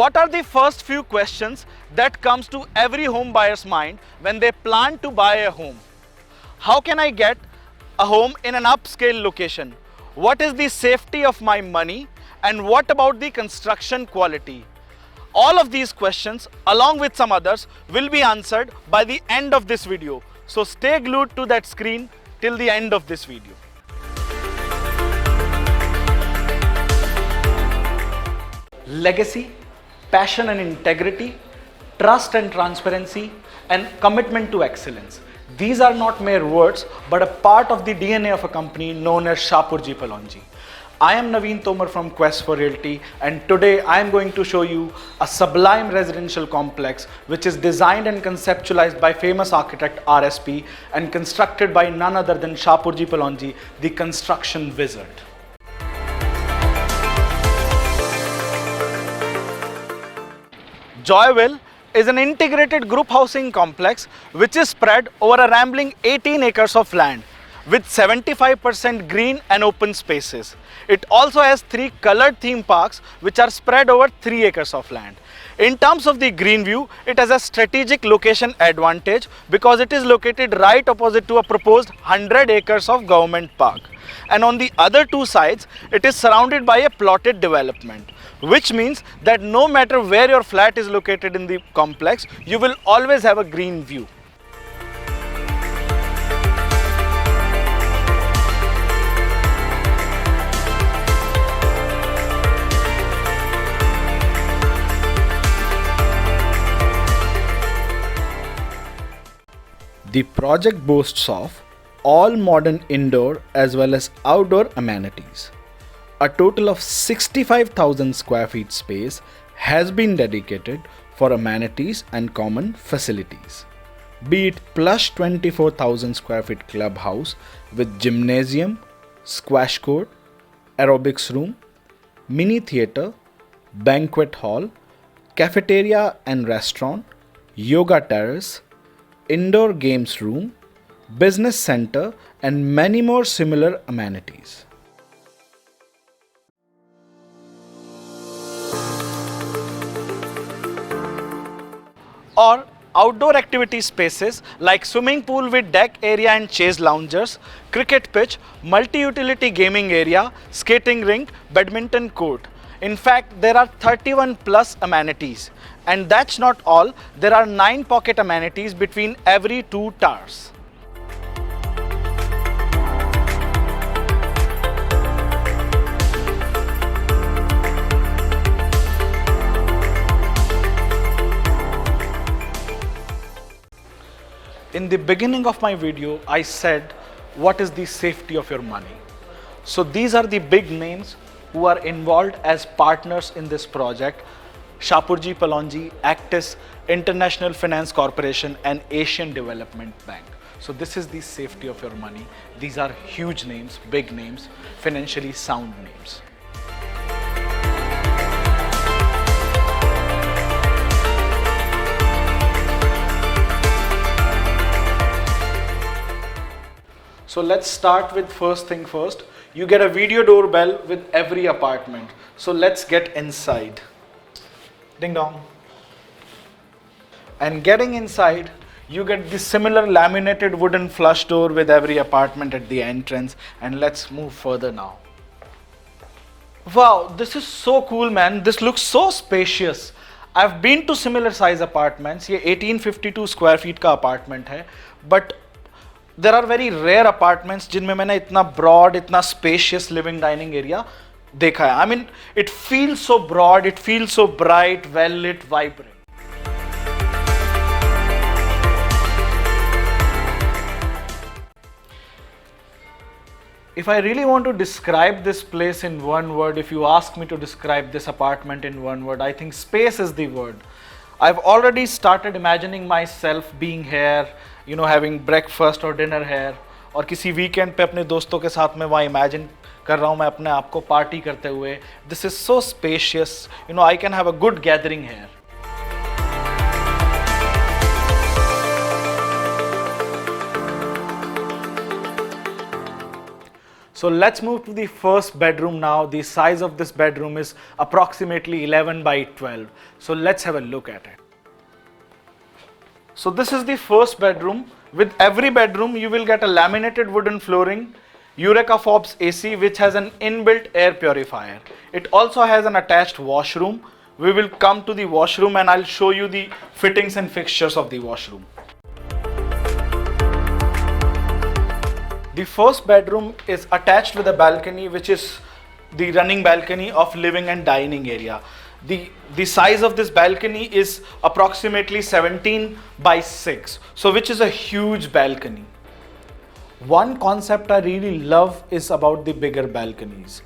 What are the first few questions that comes to every home buyer's mind when they plan to buy a home? How can I get a home in an upscale location? What is the safety of my money? And what about the construction quality? All of these questions, along with some others, will be answered by the end of this video. So stay glued to that screen till the end of this video. Legacy, passion and integrity, trust and transparency, and commitment to excellence. These are not mere words, but a part of the DNA of a company known as Shapoorji Pallonji. I am Naveen Tomar from Quest for Realty, and today I am going to show you a sublime residential complex which is designed and conceptualized by famous architect RSP and constructed by none other than Shapoorji Pallonji, the construction wizard. Joyville is an integrated group housing complex which is spread over a rambling 18 acres of land with 75% green and open spaces. It also has 3 colored theme parks which are spread over 3 acres of land. In terms of the green view, it has a strategic location advantage because it is located right opposite to a proposed 100 acres of government park. And on the other 2 sides, it is surrounded by a plotted development, which means that no matter where your flat is located in the complex, you will always have a green view. The project boasts of all modern indoor as well as outdoor amenities. A total of 65,000 square feet space has been dedicated for amenities and common facilities. Be it plush 24,000 square feet clubhouse with gymnasium, squash court, aerobics room, mini theatre, banquet hall, cafeteria and restaurant, yoga terrace, indoor games room, business center, and many more similar amenities. Or outdoor activity spaces like swimming pool with deck area and chase loungers, cricket pitch, multi-utility gaming area, skating rink, badminton court. In fact, there are 31 plus amenities. And that's not all, there are 9 pocket amenities between every 2 towers. In the beginning of my video, I said, what is the safety of your money? So these are the big names who are involved as partners in this project: Shapoorji Pallonji, Actis, International Finance Corporation, and Asian Development Bank. So this is the safety of your money. These are huge names, big names, financially sound names. So let's start with first thing first. You get a video doorbell with every apartment. So let's get inside. Ding dong. And getting inside, you get the similar laminated wooden flush door with every apartment at the entrance. And let's move further now. Wow, this is so cool, man. This looks so spacious. I've been to similar size apartments. ये 1852 square feet का apartment है. But there are very rare apartments जिनमें मैंने इतना broad, इतना spacious living dining area देखा है. I mean, it feels so broad, it feels so bright, well lit, vibrant. If I really want to describe this place in one word, if you ask me to describe this apartment in one word, I think space is the word. I've already started imagining myself being here, you know, having breakfast or dinner here, और किसी weekend पे अपने दोस्तों के साथ में वहाँ imagine कर रहा हूँ मैं अपने आप को पार्टी करते हुए. This is so spacious, you know, I can have a good gathering here. So let's move to the first bedroom now. The size of this bedroom is approximately 11 by 12. So let's have a look at it. So this is the first bedroom. With every bedroom you will get a laminated wooden flooring, Eureka Forbes AC which has an inbuilt air purifier. It also has an attached washroom. We will come to the washroom and I'll show you the fittings and fixtures of the washroom. The first bedroom is attached with a balcony which is the running balcony of living and dining area. The size of this balcony is approximately 17 by 6, so which is a huge balcony. One concept I really love is about the bigger balconies.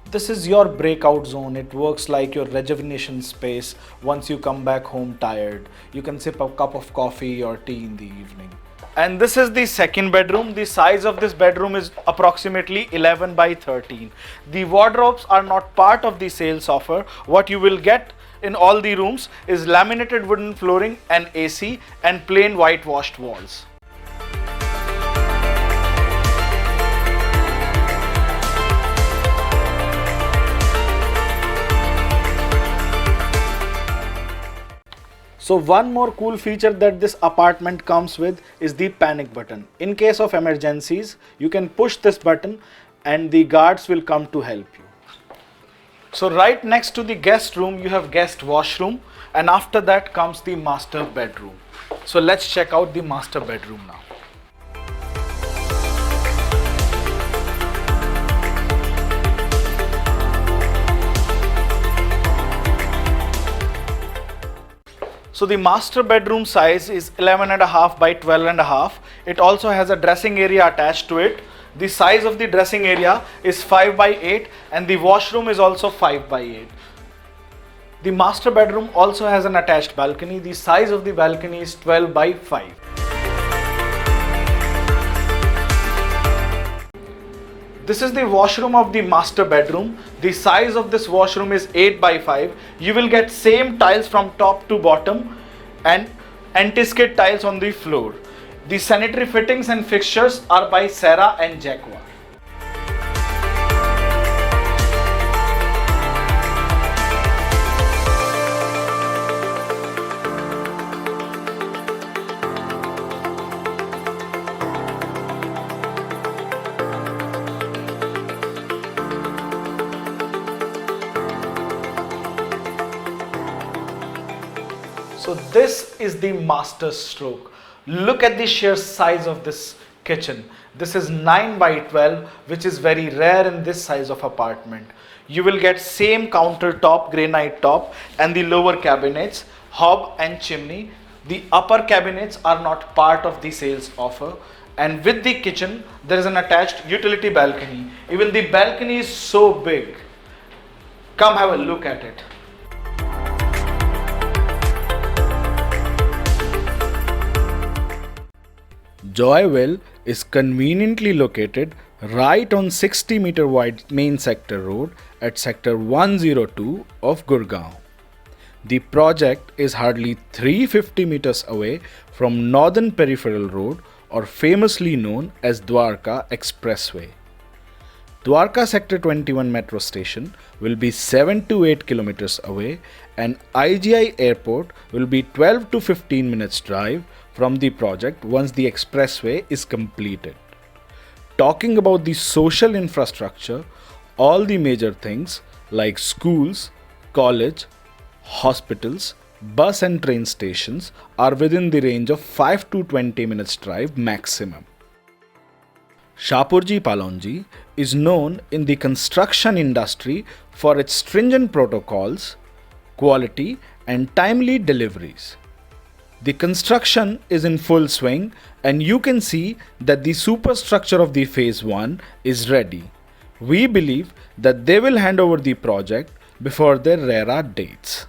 This is your breakout zone. It works like your rejuvenation space. Once you come back home tired, you can sip a cup of coffee or tea in the evening. And this is the second bedroom. The size of this bedroom is approximately 11 by 13. The wardrobes are not part of the sales offer. What you will get in all the rooms is laminated wooden flooring and AC and plain whitewashed walls. So one more cool feature that this apartment comes with is the panic button. In case of emergencies, you can push this button and the guards will come to help you. So right next to the guest room, you have guest washroom, and after that comes the master bedroom. So let's check out the master bedroom now. So the master bedroom size is 11.5 by 12.5. It also has a dressing area attached to it. The size of the dressing area is 5 by 8 and the washroom is also 5 by 8. The master bedroom also has an attached balcony. The size of the balcony is 12 by 5. This is the washroom of the master bedroom. The size of this washroom is 8 by 5. You will get same tiles from top to bottom and anti-skid tiles on the floor. The sanitary fittings and fixtures are by Cera and Jaguar. So this is the master stroke. Look at the sheer size of this kitchen. This is 9 by 12, which is very rare in this size of apartment. You will get same countertop, granite top, and the lower cabinets, hob and chimney. The upper cabinets are not part of the sales offer. And with the kitchen, there is an attached utility balcony. Even the balcony is so big. Come have a look at it. Joyville is conveniently located right on 60-meter wide main sector road at sector 102 of Gurgaon. The project is hardly 350 meters away from Northern Peripheral Road, or famously known as Dwarka Expressway. Dwarka Sector 21 metro station will be 7 to 8 kilometers away, and IGI Airport will be 12 to 15 minutes drive from the project once the expressway is completed. Talking about the social infrastructure, all the major things like schools, college, hospitals, bus and train stations are within the range of 5 to 20 minutes drive maximum. Shapoorji Pallonji is known in the construction industry for its stringent protocols, quality and timely deliveries. The construction is in full swing and you can see that the superstructure of the phase 1 is ready. We believe that they will hand over the project before their RERA dates.